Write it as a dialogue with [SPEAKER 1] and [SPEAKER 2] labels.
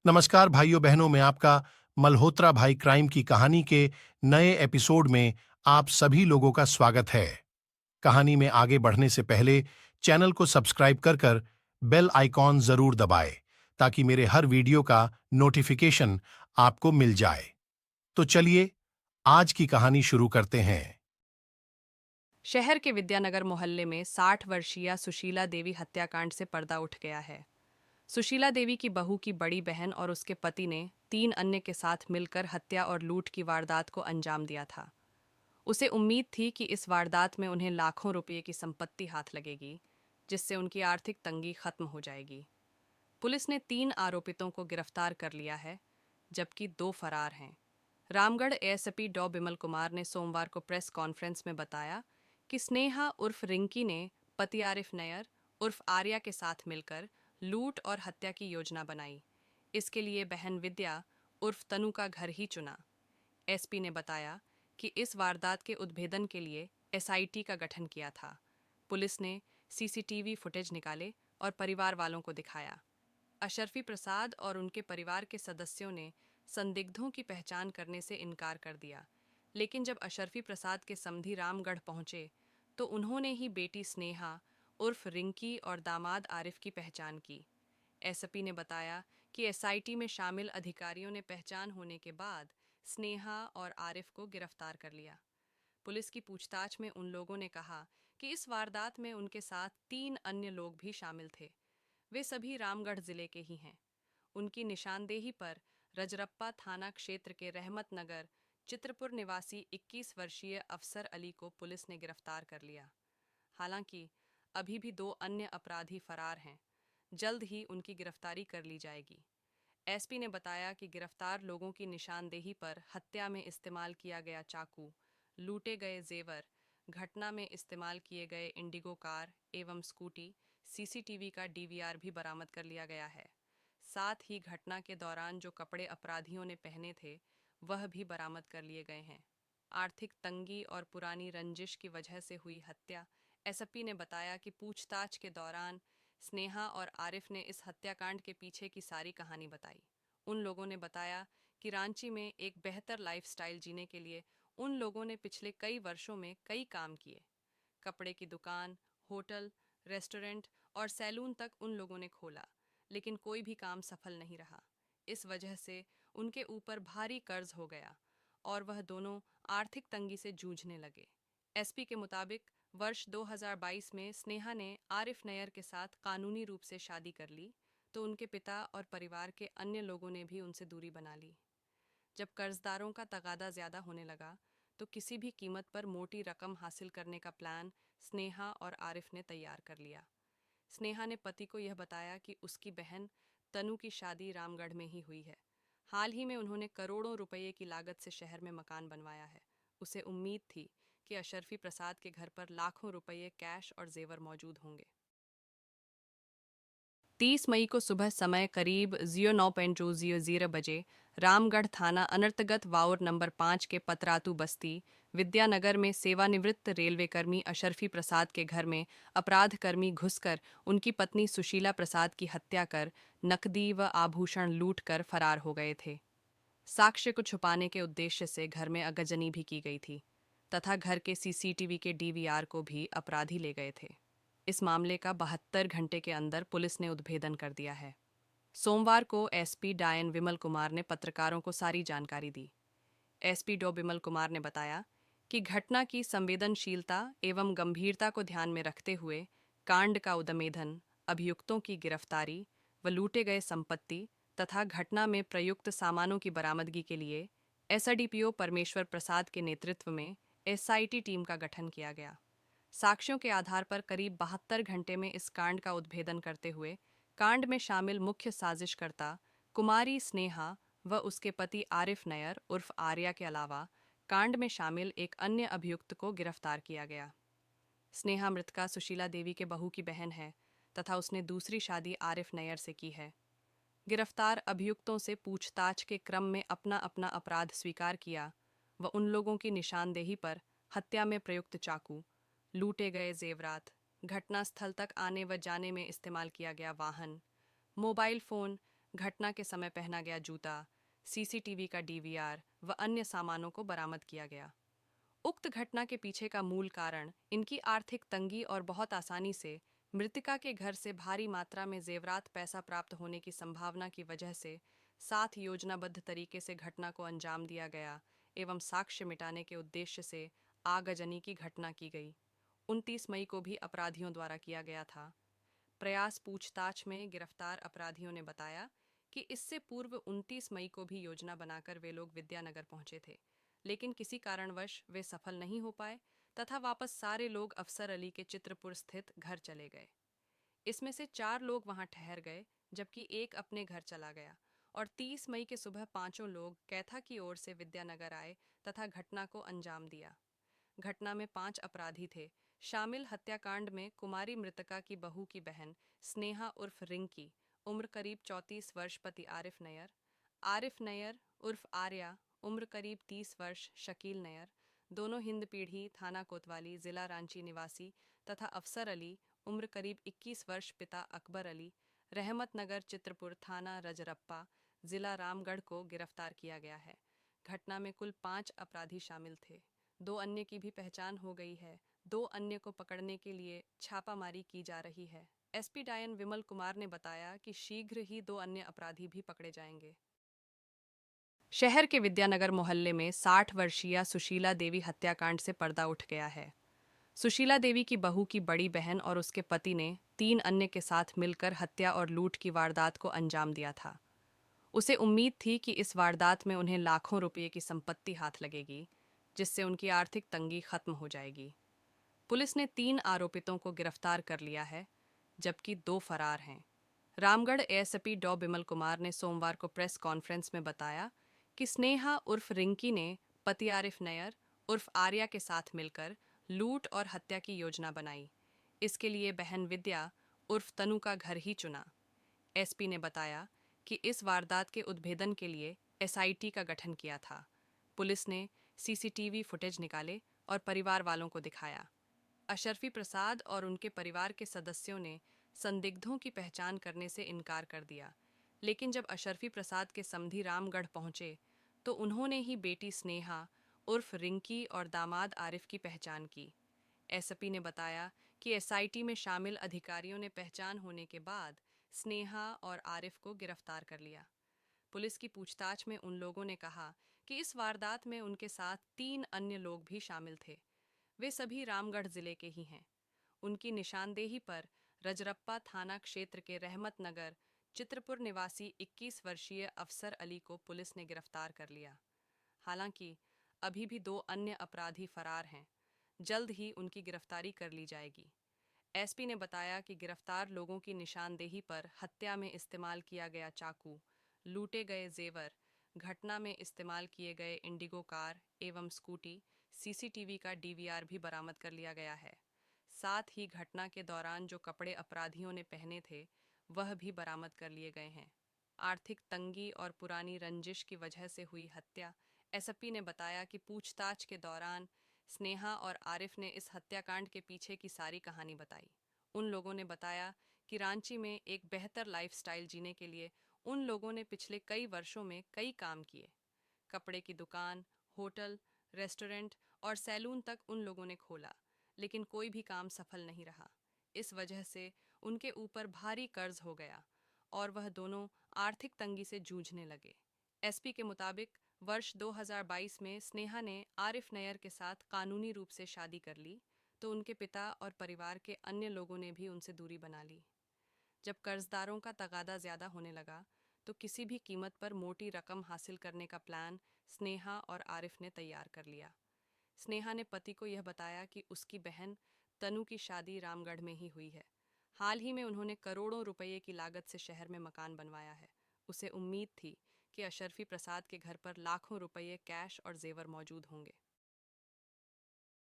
[SPEAKER 1] नमस्कार भाइयों बहनों, मैं आपका मल्होत्रा भाई क्राइम की कहानी के नए एपिसोड में आप सभी लोगों का स्वागत है। कहानी में आगे बढ़ने से पहले चैनल को सब्सक्राइब कर कर बेल आइकॉन जरूर दबाएं ताकि मेरे हर वीडियो का नोटिफिकेशन आपको मिल जाए। तो चलिए आज की कहानी शुरू करते हैं।
[SPEAKER 2] शहर के विद्यानगर मोहल्ले में 60 वर्षीय सुशीला देवी हत्याकांड से पर्दा उठ गया है। सुशीला देवी की बहू की बड़ी बहन और उसके पति ने 3 अन्य के साथ मिलकर हत्या और लूट की वारदात को अंजाम दिया था। उसे उम्मीद थी कि इस वारदात में उन्हें लाखों रुपए की संपत्ति हाथ लगेगी, जिससे उनकी आर्थिक तंगी खत्म हो जाएगी। पुलिस ने 3 आरोपितों को गिरफ्तार कर लिया है, जबकि 2 फरार हैं। रामगढ़ एएसपी डॉ बिमल कुमार ने सोमवार को प्रेस कॉन्फ्रेंस में बताया कि स्नेहा उर्फ रिंकी ने पति आरिफ नैयर उर्फ आर्या के साथ मिलकर लूट और हत्या की योजना बनाई। इसके लिए बहन विद्या उर्फ तनु का घर ही चुना। एसपी ने बताया कि इस वारदात के उद्भेदन के लिए एसआईटी का गठन किया था। पुलिस ने सीसीटीवी फुटेज निकाले और परिवार वालों को दिखाया। अशरफी प्रसाद और उनके परिवार के सदस्यों ने संदिग्धों की पहचान करने से इनकार कर दिया, लेकिन जब अशरफी प्रसाद के समधी रामगढ़ पहुंचे तो उन्होंने ही बेटी स्नेहा उर्फ रिंकी और दामाद आरिफ की पहचान की। एसपी ने बताया कि एसआईटी में शामिल अधिकारियों ने पहचान होने के बाद स्नेहा और आरिफ को गिरफ्तार कर लिया। पुलिस की पूछताछ में उन लोगों ने कहा कि इस वारदात में उनके साथ 3 अन्य लोग भी शामिल थे। वे सभी रामगढ़ जिले के ही हैं। उनकी निशानदेही पर रजरप्पा थाना क्षेत्र के रहमत नगर चित्रपुर निवासी 21 वर्षीय अफसर अली को पुलिस ने गिरफ्तार कर लिया। हालांकि अभी भी 2 अन्य अपराधी फरार हैं। जल्द ही उनकी गिरफ्तारी कर ली जाएगी। एसपी ने बताया कि गिरफ्तार लोगों की निशानदेही पर हत्या में इस्तेमाल किया गया चाकू, लूटे गए जेवर, घटना में इस्तेमाल किए गए इंडिगो कार एवं स्कूटी, सीसीटीवी का डीवीआर भी बरामद कर लिया गया है। साथ ही घटना के दौरान जो कपड़े अपराधियों ने पहने थे वह भी बरामद कर लिए गए हैं। आर्थिक तंगी और पुरानी रंजिश की वजह से हुई हत्या। एसपी ने बताया कि पूछताछ के दौरान स्नेहा और आरिफ ने इस हत्याकांड के पीछे की सारी कहानी बताई। उन लोगों ने बताया कि रांची में एक बेहतर लाइफस्टाइल जीने के लिए उन लोगों ने पिछले कई वर्षों में कई काम किए। कपड़े की दुकान, होटल, रेस्टोरेंट और सैलून तक उन लोगों ने खोला, लेकिन कोई भी काम सफल नहीं रहा। इस वजह से उनके ऊपर भारी कर्ज हो गया और वह दोनों आर्थिक तंगी से जूझने लगे। एसपी के मुताबिक वर्ष 2022 में स्नेहा ने आरिफ नैयर के साथ कानूनी रूप से शादी कर ली, तो उनके पिता और परिवार के अन्य लोगों ने भी उनसे दूरी बना ली। जब कर्जदारों का तगादा ज्यादा होने लगा तो किसी भी कीमत पर मोटी रकम हासिल करने का प्लान स्नेहा और आरिफ ने तैयार कर लिया। स्नेहा ने पति को यह बताया कि उसकी बहन तनु की शादी रामगढ़ में ही हुई है। हाल ही में उन्होंने करोड़ों रुपए की लागत से शहर में मकान बनवाया है। उसे उम्मीद थी कि अशरफी प्रसाद के घर पर लाखों रुपए कैश और जेवर मौजूद होंगे। 30 मई को सुबह समय करीब 09:00 बजे रामगढ़ थाना अनर्तगत वाउर नंबर 5 के पतरातू बस्ती विद्यानगर में सेवानिवृत्त रेलवे कर्मी अशरफी प्रसाद के घर में अपराध कर्मी घुसकर उनकी पत्नी सुशीला प्रसाद की हत्या कर नकदी व आभूषण लूट कर फरार हो गए थे। साक्ष्य को छुपाने के उद्देश्य से घर में अगजनी भी की गई थी तथा घर के सीसीटीवी के डीवीआर को भी अपराधी ले गए थे। इस मामले का 72 घंटे के अंदर पुलिस ने उद्भेदन कर दिया है। सोमवार को एसपी डायन विमल कुमार ने पत्रकारों को सारी जानकारी दी। एसपी डॉ बिमल कुमार ने बताया कि घटना की संवेदनशीलता एवं गंभीरता को ध्यान में रखते हुए कांड का उद्भेदन, अभियुक्तों की गिरफ्तारी व लूटे गए संपत्ति तथा घटना में प्रयुक्त सामानों की बरामदगी के लिए एसडीपीओ परमेश्वर प्रसाद के नेतृत्व में एसआईटी टीम का गठन किया गया। साक्ष्यों के आधार पर करीब 72 घंटे में इस कांड का उद्भेदन करते हुए कांड में शामिल मुख्य साजिशकर्ता कुमारी स्नेहा व उसके पति आरिफ नैयर उर्फ आर्या के अलावा कांड में शामिल एक अन्य अभियुक्त को गिरफ्तार किया गया। स्नेहा मृतका सुशीला देवी के बहू की बहन है तथा उसने दूसरी शादी आरिफ नैयर से की है। गिरफ्तार अभियुक्तों से पूछताछ के क्रम में अपना अपना अपराध स्वीकार किया व उन लोगों की निशानदेही पर हत्या में प्रयुक्त चाकू, लूटे गए जेवरात, घटनास्थल तक आने व जाने में इस्तेमाल किया गया वाहन, मोबाइल फोन घटना के समय पहना गया जूता, सीसीटीवी का डीवीआर व अन्य सामानों को बरामद किया गया। उक्त घटना के पीछे का मूल कारण इनकी आर्थिक तंगी और बहुत आसानी से मृतका के घर से भारी मात्रा में जेवरात पैसा प्राप्त होने की संभावना की वजह से साथ योजनाबद्ध तरीके से घटना को अंजाम दिया गया एवं साक्ष्य मिटाने के उद्देश्य से आगजनी की घटना की गई। 29 मई को भी अपराधियों द्वारा किया गया था। प्रयास पूछताछ में गिरफ्तार अपराधियों ने बताया कि इससे पूर्व 29 मई को भी योजना बनाकर वे लोग विद्यानगर पहुंचे थे, लेकिन किसी कारणवश वे सफल नहीं हो पाए तथा वापस सारे लोग अफसर अली के चित्रपुर स्थित घर चले गए। इसमें से 4 लोग वहां ठहर गए जबकि एक अपने घर चला गया और 30 मई के सुबह पांचों लोग कैथा की ओर से विद्यानगर आए तथा घटना को अंजाम दिया। घटना में 5 अपराधी थे। शामिल हत्याकांड में कुमारी मृतका की बहू की बहन स्नेहा उर्फ रिंकी, उम्र करीब 34 वर्ष, पति आरिफ नैयर उर्फ आर्या, उम्र करीब 30 वर्ष, शकील नैयर, दोनों हिंद पीढ़ी, थाना कोतवाली, जिला रांची निवासी, तथा अफसर अली, उम्र करीब 21 वर्ष, पिता अकबर अली, रहमत नगर चित्रपुर, थाना रजरप्पा, जिला रामगढ़ को गिरफ्तार किया गया है। घटना में कुल 5 अपराधी शामिल थे। 2 अन्य की भी पहचान हो गई है। 2 अन्य को पकड़ने के लिए छापामारी की जा रही है। एसपी डायन विमल कुमार ने बताया कि शीघ्र ही 2 अन्य अपराधी भी पकड़े जाएंगे। शहर के विद्यानगर मोहल्ले में 60 वर्षीय सुशीला देवी हत्याकांड से पर्दा उठ गया है। सुशीला देवी की बहू की बड़ी बहन और उसके पति ने 3 अन्य के साथ मिलकर हत्या और लूट की वारदात को अंजाम दिया था। उसे उम्मीद थी कि इस वारदात में उन्हें लाखों रुपये की संपत्ति हाथ लगेगी, जिससे उनकी आर्थिक तंगी खत्म हो जाएगी। पुलिस ने 3 आरोपितों को गिरफ्तार कर लिया है, जबकि 2 फरार हैं। रामगढ़ एएसपी डॉ बिमल कुमार ने सोमवार को प्रेस कॉन्फ्रेंस में बताया कि स्नेहा उर्फ रिंकी ने पति आरिफ नैयर उर्फ आर्या के साथ मिलकर लूट और हत्या की योजना बनाई। इसके लिए बहन विद्या उर्फ तनु का घर ही चुना। एसपी ने बताया कि इस वारदात के उद्भेदन के लिए एसआईटी का गठन किया था। पुलिस ने सीसीटीवी फुटेज निकाले और परिवार वालों को दिखाया। अशरफी प्रसाद और उनके परिवार के सदस्यों ने संदिग्धों की पहचान करने से इनकार कर दिया, लेकिन जब अशरफी प्रसाद के समधी रामगढ़ पहुंचे तो उन्होंने ही बेटी स्नेहा उर्फ रिंकी और दामाद आरिफ की पहचान की। एसपी ने बताया कि एसआईटी में शामिल अधिकारियों ने पहचान होने के बाद स्नेहा और आरिफ को गिरफ्तार कर लिया। पुलिस की पूछताछ में उन लोगों ने कहा कि इस वारदात में उनके साथ 3 अन्य लोग भी शामिल थे। वे सभी रामगढ़ जिले के ही हैं। उनकी निशानदेही पर रजरप्पा थाना क्षेत्र के रहमत नगर चित्रपुर निवासी 21 वर्षीय अफसर अली को पुलिस ने गिरफ्तार कर लिया। हालांकि अभी भी 2 अन्य अपराधी फरार हैं। जल्द ही उनकी गिरफ्तारी कर ली जाएगी। एसपी ने बताया कि गिरफ्तार लोगों की निशानदेही पर हत्या में इस्तेमाल किया गया चाकू, लूटे गए जेवर, घटना में इस्तेमाल किए गए इंडिगो कार एवं स्कूटी, सीसीटीवी का डीवीआर भी बरामद कर लिया गया है। साथ ही घटना के दौरान जो कपड़े अपराधियों ने पहने थे वह भी बरामद कर लिए गए हैं। आर्थिक तंगी और पुरानी रंजिश की वजह से हुई हत्या। एसपी ने बताया कि पूछताछ के दौरान स्नेहा और आरिफ ने इस हत्याकांड के पीछे की सारी कहानी बताई। उन लोगों ने बताया कि रांची में एक बेहतर लाइफस्टाइल जीने के लिए उन लोगों ने पिछले कई वर्षों में कई काम किए। कपड़े की दुकान, होटल, रेस्टोरेंट और सैलून तक उन लोगों ने खोला, लेकिन कोई भी काम सफल नहीं रहा। इस वजह से उनके ऊपर भारी कर्ज हो गया और वह दोनों आर्थिक तंगी से जूझने लगे। एसपी के मुताबिक वर्ष 2022 में स्नेहा ने आरिफ नैयर के साथ कानूनी रूप से शादी कर ली, तो उनके पिता और परिवार के अन्य लोगों ने भी उनसे दूरी बना ली। जब कर्जदारों का तगादा ज्यादा होने लगा तो किसी भी कीमत पर मोटी रकम हासिल करने का प्लान स्नेहा और आरिफ ने तैयार कर लिया। स्नेहा ने पति को यह बताया कि उसकी बहन तनु की शादी रामगढ़ में ही हुई है। हाल ही में उन्होंने करोड़ों रुपये की लागत से शहर में मकान बनवाया है। उसे उम्मीद थी कि अशरफी प्रसाद के घर पर लाखों रुपये कैश और जेवर मौजूद होंगे।